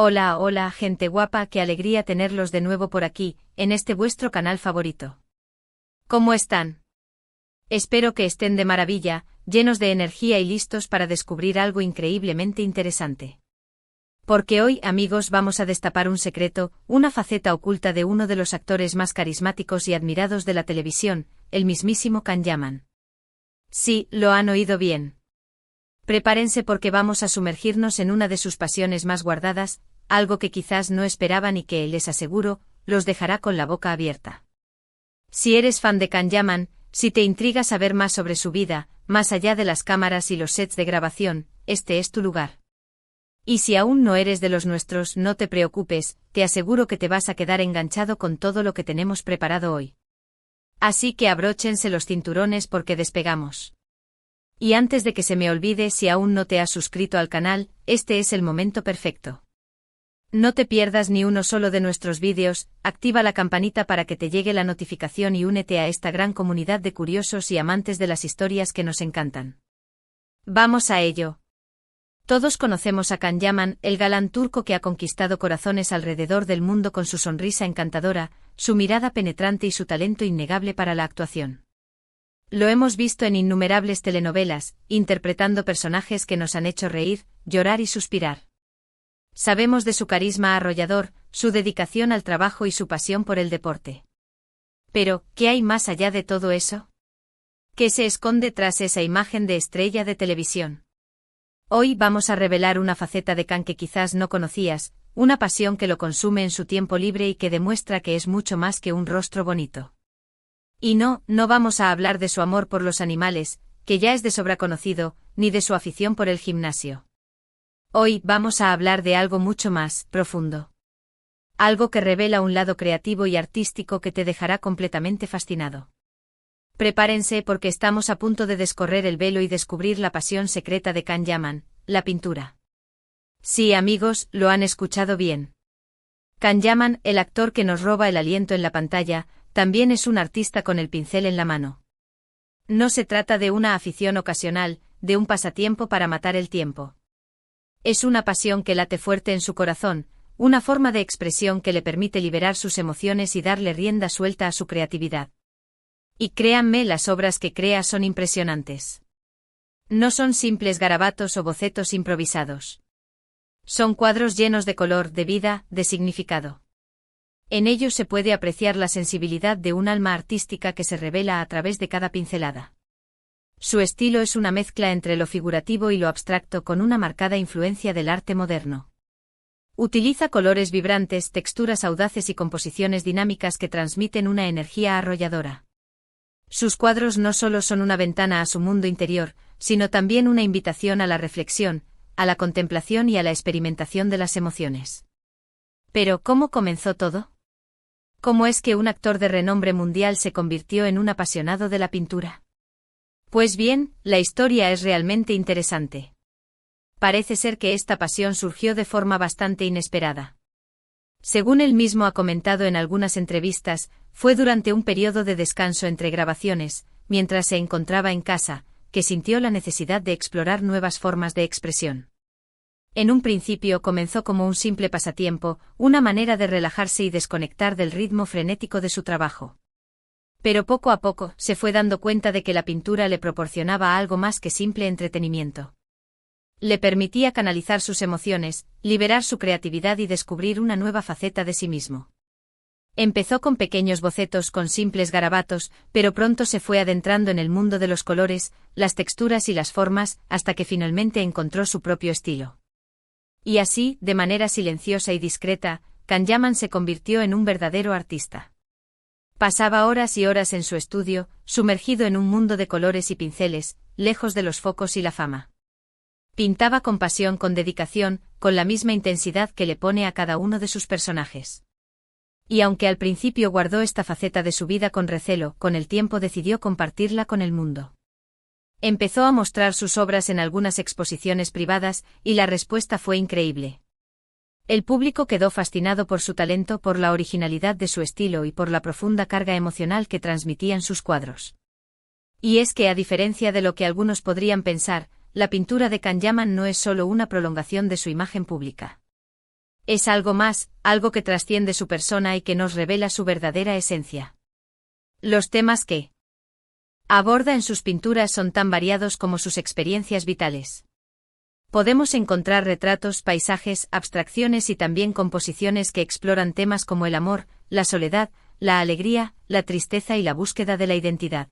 Hola, hola, gente guapa, qué alegría tenerlos de nuevo por aquí, en este vuestro canal favorito. ¿Cómo están? Espero que estén de maravilla, llenos de energía y listos para descubrir algo increíblemente interesante. Porque hoy, amigos, vamos a destapar un secreto, una faceta oculta de uno de los actores más carismáticos y admirados de la televisión, el mismísimo Can Yaman. Sí, lo han oído bien. Prepárense porque vamos a sumergirnos en una de sus pasiones más guardadas, algo que quizás no esperaban y que, les aseguro, los dejará con la boca abierta. Si eres fan de Can Yaman, si te intriga saber más sobre su vida, más allá de las cámaras y los sets de grabación, este es tu lugar. Y si aún no eres de los nuestros, no te preocupes, te aseguro que te vas a quedar enganchado con todo lo que tenemos preparado hoy. Así que abróchense los cinturones porque despegamos. Y antes de que se me olvide, si aún no te has suscrito al canal, este es el momento perfecto. No te pierdas ni uno solo de nuestros vídeos, activa la campanita para que te llegue la notificación y únete a esta gran comunidad de curiosos y amantes de las historias que nos encantan. Vamos a ello. Todos conocemos a Can Yaman, el galán turco que ha conquistado corazones alrededor del mundo con su sonrisa encantadora, su mirada penetrante y su talento innegable para la actuación. Lo hemos visto en innumerables telenovelas, interpretando personajes que nos han hecho reír, llorar y suspirar. Sabemos de su carisma arrollador, su dedicación al trabajo y su pasión por el deporte. Pero, ¿qué hay más allá de todo eso? ¿Qué se esconde tras esa imagen de estrella de televisión? Hoy vamos a revelar una faceta de Can que quizás no conocías, una pasión que lo consume en su tiempo libre y que demuestra que es mucho más que un rostro bonito. Y no vamos a hablar de su amor por los animales, que ya es de sobra conocido, ni de su afición por el gimnasio. Hoy vamos a hablar de algo mucho más profundo. Algo que revela un lado creativo y artístico que te dejará completamente fascinado. Prepárense porque estamos a punto de descorrer el velo y descubrir la pasión secreta de Can Yaman, la pintura. Sí, amigos, lo han escuchado bien. Can Yaman, el actor que nos roba el aliento en la pantalla, también es un artista con el pincel en la mano. No se trata de una afición ocasional, de un pasatiempo para matar el tiempo. Es una pasión que late fuerte en su corazón, una forma de expresión que le permite liberar sus emociones y darle rienda suelta a su creatividad. Y créanme, las obras que crea son impresionantes. No son simples garabatos o bocetos improvisados. Son cuadros llenos de color, de vida, de significado. En ellos se puede apreciar la sensibilidad de un alma artística que se revela a través de cada pincelada. Su estilo es una mezcla entre lo figurativo y lo abstracto con una marcada influencia del arte moderno. Utiliza colores vibrantes, texturas audaces y composiciones dinámicas que transmiten una energía arrolladora. Sus cuadros no solo son una ventana a su mundo interior, sino también una invitación a la reflexión, a la contemplación y a la experimentación de las emociones. Pero, ¿cómo comenzó todo? ¿Cómo es que un actor de renombre mundial se convirtió en un apasionado de la pintura? Pues bien, la historia es realmente interesante. Parece ser que esta pasión surgió de forma bastante inesperada. Según él mismo ha comentado en algunas entrevistas, fue durante un periodo de descanso entre grabaciones, mientras se encontraba en casa, que sintió la necesidad de explorar nuevas formas de expresión. En un principio comenzó como un simple pasatiempo, una manera de relajarse y desconectar del ritmo frenético de su trabajo. Pero poco a poco se fue dando cuenta de que la pintura le proporcionaba algo más que simple entretenimiento. Le permitía canalizar sus emociones, liberar su creatividad y descubrir una nueva faceta de sí mismo. Empezó con pequeños bocetos con simples garabatos, pero pronto se fue adentrando en el mundo de los colores, las texturas y las formas, hasta que finalmente encontró su propio estilo. Y así, de manera silenciosa y discreta, Can Yaman se convirtió en un verdadero artista. Pasaba horas y horas en su estudio, sumergido en un mundo de colores y pinceles, lejos de los focos y la fama. Pintaba con pasión, con dedicación, con la misma intensidad que le pone a cada uno de sus personajes. Y aunque al principio guardó esta faceta de su vida con recelo, con el tiempo decidió compartirla con el mundo. Empezó a mostrar sus obras en algunas exposiciones privadas, y la respuesta fue increíble. El público quedó fascinado por su talento, por la originalidad de su estilo y por la profunda carga emocional que transmitían sus cuadros. Y es que, a diferencia de lo que algunos podrían pensar, la pintura de Can Yaman no es solo una prolongación de su imagen pública. Es algo más, algo que trasciende su persona y que nos revela su verdadera esencia. Los temas que aborda en sus pinturas son tan variados como sus experiencias vitales. Podemos encontrar retratos, paisajes, abstracciones y también composiciones que exploran temas como el amor, la soledad, la alegría, la tristeza y la búsqueda de la identidad.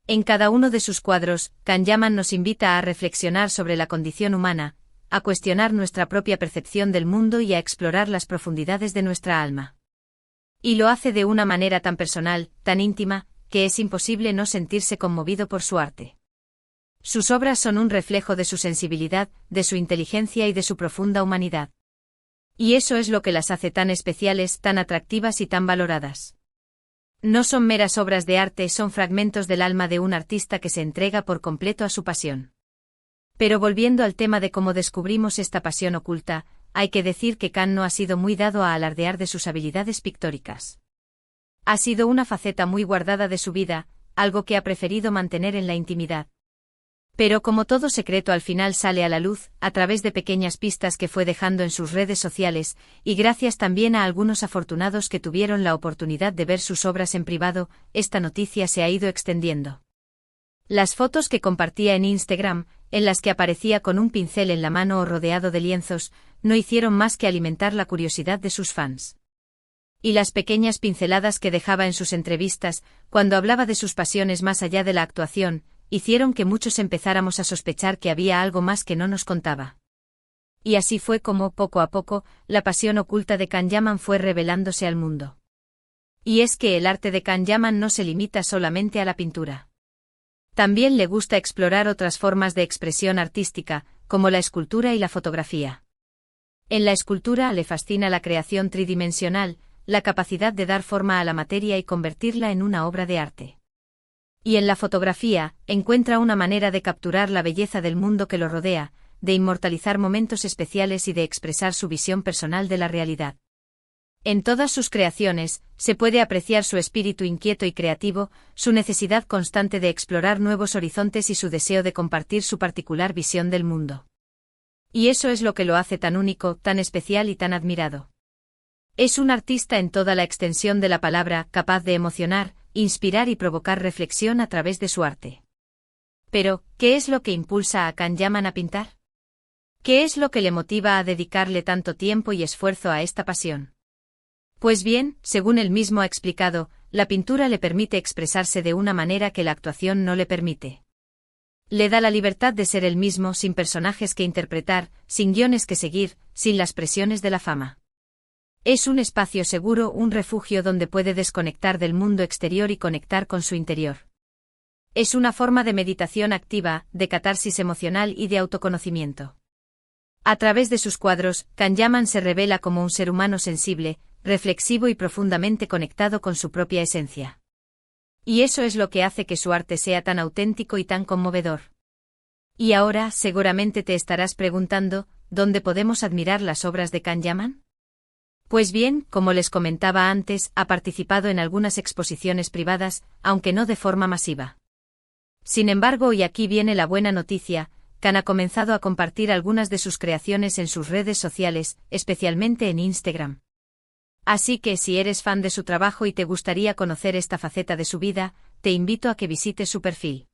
En cada uno de sus cuadros, Kanyaman nos invita a reflexionar sobre la condición humana, a cuestionar nuestra propia percepción del mundo y a explorar las profundidades de nuestra alma. Y lo hace de una manera tan personal, tan íntima, que es imposible no sentirse conmovido por su arte. Sus obras son un reflejo de su sensibilidad, de su inteligencia y de su profunda humanidad. Y eso es lo que las hace tan especiales, tan atractivas y tan valoradas. No son meras obras de arte, son fragmentos del alma de un artista que se entrega por completo a su pasión. Pero volviendo al tema de cómo descubrimos esta pasión oculta, hay que decir que Kan no ha sido muy dado a alardear de sus habilidades pictóricas. Ha sido una faceta muy guardada de su vida, algo que ha preferido mantener en la intimidad. Pero como todo secreto al final sale a la luz, a través de pequeñas pistas que fue dejando en sus redes sociales, y gracias también a algunos afortunados que tuvieron la oportunidad de ver sus obras en privado, esta noticia se ha ido extendiendo. Las fotos que compartía en Instagram, en las que aparecía con un pincel en la mano o rodeado de lienzos, no hicieron más que alimentar la curiosidad de sus fans. Y las pequeñas pinceladas que dejaba en sus entrevistas, cuando hablaba de sus pasiones más allá de la actuación, hicieron que muchos empezáramos a sospechar que había algo más que no nos contaba. Y así fue como, poco a poco, la pasión oculta de Kanyaman fue revelándose al mundo. Y es que el arte de Kanyaman no se limita solamente a la pintura. También le gusta explorar otras formas de expresión artística, como la escultura y la fotografía. En la escultura le fascina la creación tridimensional, la capacidad de dar forma a la materia y convertirla en una obra de arte. Y en la fotografía, encuentra una manera de capturar la belleza del mundo que lo rodea, de inmortalizar momentos especiales y de expresar su visión personal de la realidad. En todas sus creaciones, se puede apreciar su espíritu inquieto y creativo, su necesidad constante de explorar nuevos horizontes y su deseo de compartir su particular visión del mundo. Y eso es lo que lo hace tan único, tan especial y tan admirado. Es un artista en toda la extensión de la palabra, capaz de emocionar, inspirar y provocar reflexión a través de su arte. Pero, ¿qué es lo que impulsa a Kanyaman a pintar? ¿Qué es lo que le motiva a dedicarle tanto tiempo y esfuerzo a esta pasión? Pues bien, según él mismo ha explicado, la pintura le permite expresarse de una manera que la actuación no le permite. Le da la libertad de ser él mismo sin personajes que interpretar, sin guiones que seguir, sin las presiones de la fama. Es un espacio seguro, un refugio donde puede desconectar del mundo exterior y conectar con su interior. Es una forma de meditación activa, de catarsis emocional y de autoconocimiento. A través de sus cuadros, Kanyaman se revela como un ser humano sensible, reflexivo y profundamente conectado con su propia esencia. Y eso es lo que hace que su arte sea tan auténtico y tan conmovedor. Y ahora, seguramente te estarás preguntando, ¿dónde podemos admirar las obras de Kanyaman? Pues bien, como les comentaba antes, ha participado en algunas exposiciones privadas, aunque no de forma masiva. Sin embargo, y aquí viene la buena noticia, Kan ha comenzado a compartir algunas de sus creaciones en sus redes sociales, especialmente en Instagram. Así que si eres fan de su trabajo y te gustaría conocer esta faceta de su vida, te invito a que visites su perfil.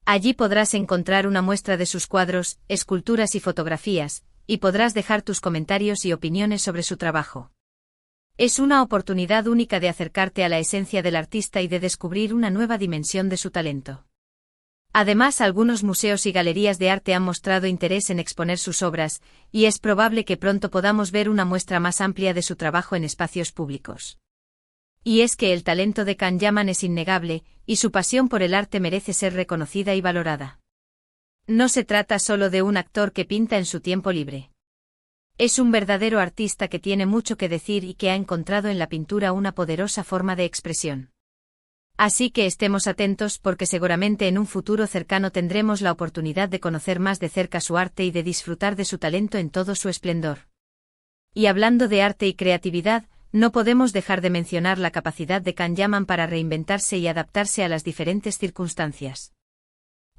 Allí podrás encontrar una muestra de sus cuadros, esculturas y fotografías, y podrás dejar tus comentarios y opiniones sobre su trabajo. Es una oportunidad única de acercarte a la esencia del artista y de descubrir una nueva dimensión de su talento. Además, algunos museos y galerías de arte han mostrado interés en exponer sus obras, y es probable que pronto podamos ver una muestra más amplia de su trabajo en espacios públicos. Y es que el talento de Kanyaman es innegable, y su pasión por el arte merece ser reconocida y valorada. No se trata solo de un actor que pinta en su tiempo libre. Es un verdadero artista que tiene mucho que decir y que ha encontrado en la pintura una poderosa forma de expresión. Así que estemos atentos porque seguramente en un futuro cercano tendremos la oportunidad de conocer más de cerca su arte y de disfrutar de su talento en todo su esplendor. Y hablando de arte y creatividad, no podemos dejar de mencionar la capacidad de Kanyaman para reinventarse y adaptarse a las diferentes circunstancias.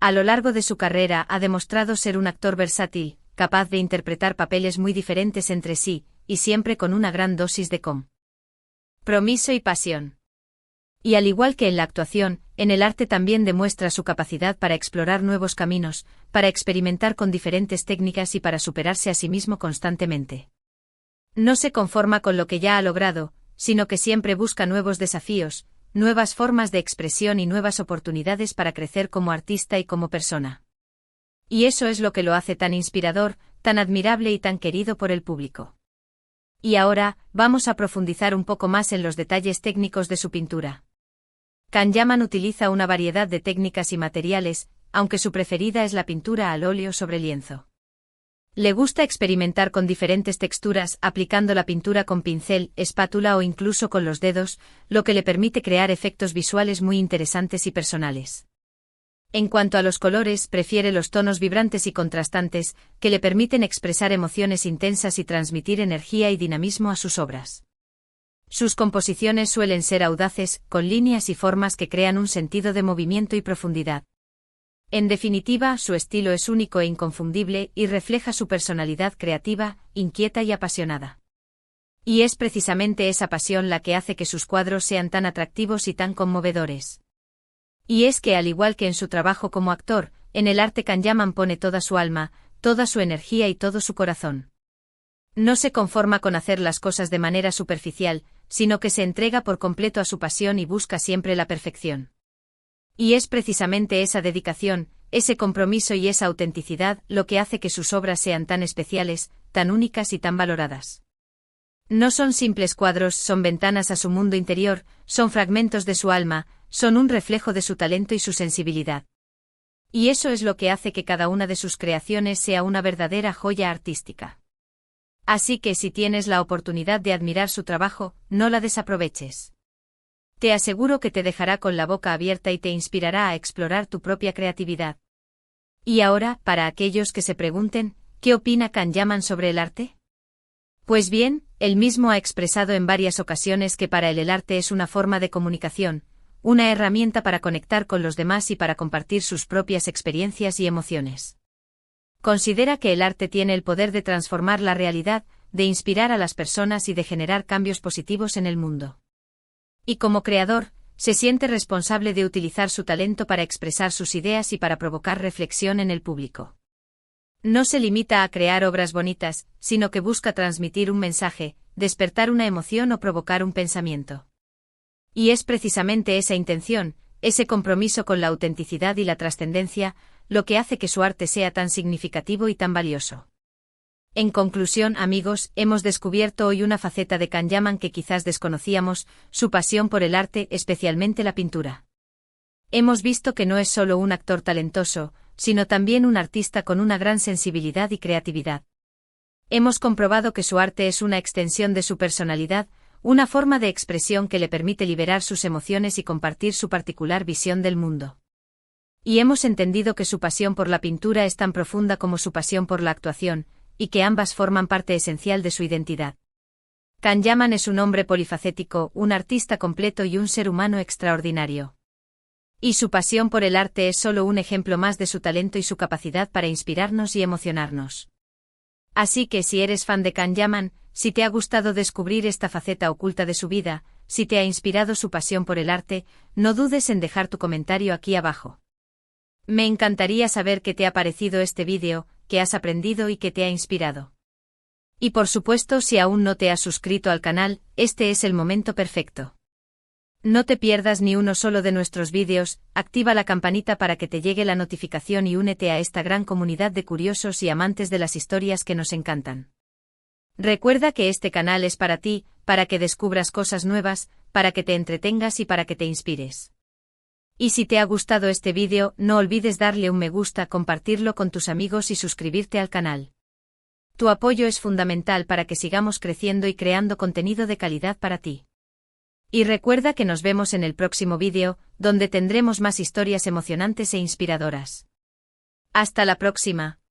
A lo largo de su carrera ha demostrado ser un actor versátil, capaz de interpretar papeles muy diferentes entre sí, y siempre con una gran dosis de compromiso y pasión. Y al igual que en la actuación, en el arte también demuestra su capacidad para explorar nuevos caminos, para experimentar con diferentes técnicas y para superarse a sí mismo constantemente. No se conforma con lo que ya ha logrado, sino que siempre busca nuevos desafíos, nuevas formas de expresión y nuevas oportunidades para crecer como artista y como persona. Y eso es lo que lo hace tan inspirador, tan admirable y tan querido por el público. Y ahora, vamos a profundizar un poco más en los detalles técnicos de su pintura. Kanyaman utiliza una variedad de técnicas y materiales, aunque su preferida es la pintura al óleo sobre lienzo. Le gusta experimentar con diferentes texturas, aplicando la pintura con pincel, espátula o incluso con los dedos, lo que le permite crear efectos visuales muy interesantes y personales. En cuanto a los colores, prefiere los tonos vibrantes y contrastantes, que le permiten expresar emociones intensas y transmitir energía y dinamismo a sus obras. Sus composiciones suelen ser audaces, con líneas y formas que crean un sentido de movimiento y profundidad. En definitiva, su estilo es único e inconfundible y refleja su personalidad creativa, inquieta y apasionada. Y es precisamente esa pasión la que hace que sus cuadros sean tan atractivos y tan conmovedores. Y es que al igual que en su trabajo como actor, en el arte Kanyaman pone toda su alma, toda su energía y todo su corazón. No se conforma con hacer las cosas de manera superficial, sino que se entrega por completo a su pasión y busca siempre la perfección. Y es precisamente esa dedicación, ese compromiso y esa autenticidad lo que hace que sus obras sean tan especiales, tan únicas y tan valoradas. No son simples cuadros, son ventanas a su mundo interior, son fragmentos de su alma, son un reflejo de su talento y su sensibilidad. Y eso es lo que hace que cada una de sus creaciones sea una verdadera joya artística. Así que si tienes la oportunidad de admirar su trabajo, no la desaproveches. Te aseguro que te dejará con la boca abierta y te inspirará a explorar tu propia creatividad. Y ahora, para aquellos que se pregunten, ¿qué opina Kanyaman sobre el arte? Pues bien, él mismo ha expresado en varias ocasiones que para él el arte es una forma de comunicación, una herramienta para conectar con los demás y para compartir sus propias experiencias y emociones. Considera que el arte tiene el poder de transformar la realidad, de inspirar a las personas y de generar cambios positivos en el mundo. Y como creador, se siente responsable de utilizar su talento para expresar sus ideas y para provocar reflexión en el público. No se limita a crear obras bonitas, sino que busca transmitir un mensaje, despertar una emoción o provocar un pensamiento. Y es precisamente esa intención, ese compromiso con la autenticidad y la trascendencia, lo que hace que su arte sea tan significativo y tan valioso. En conclusión, amigos, hemos descubierto hoy una faceta de Kanyaman que quizás desconocíamos, su pasión por el arte, especialmente la pintura. Hemos visto que no es solo un actor talentoso, sino también un artista con una gran sensibilidad y creatividad. Hemos comprobado que su arte es una extensión de su personalidad, una forma de expresión que le permite liberar sus emociones y compartir su particular visión del mundo. Y hemos entendido que su pasión por la pintura es tan profunda como su pasión por la actuación, y que ambas forman parte esencial de su identidad. Kanyaman es un hombre polifacético, un artista completo y un ser humano extraordinario. Y su pasión por el arte es solo un ejemplo más de su talento y su capacidad para inspirarnos y emocionarnos. Así que si eres fan de Kanyaman, si te ha gustado descubrir esta faceta oculta de su vida, si te ha inspirado su pasión por el arte, no dudes en dejar tu comentario aquí abajo. Me encantaría saber qué te ha parecido este vídeo, qué has aprendido y qué te ha inspirado. Y por supuesto, si aún no te has suscrito al canal, este es el momento perfecto. No te pierdas ni uno solo de nuestros vídeos, activa la campanita para que te llegue la notificación y únete a esta gran comunidad de curiosos y amantes de las historias que nos encantan. Recuerda que este canal es para ti, para que descubras cosas nuevas, para que te entretengas y para que te inspires. Y si te ha gustado este vídeo, no olvides darle un me gusta, compartirlo con tus amigos y suscribirte al canal. Tu apoyo es fundamental para que sigamos creciendo y creando contenido de calidad para ti. Y recuerda que nos vemos en el próximo vídeo, donde tendremos más historias emocionantes e inspiradoras. Hasta la próxima.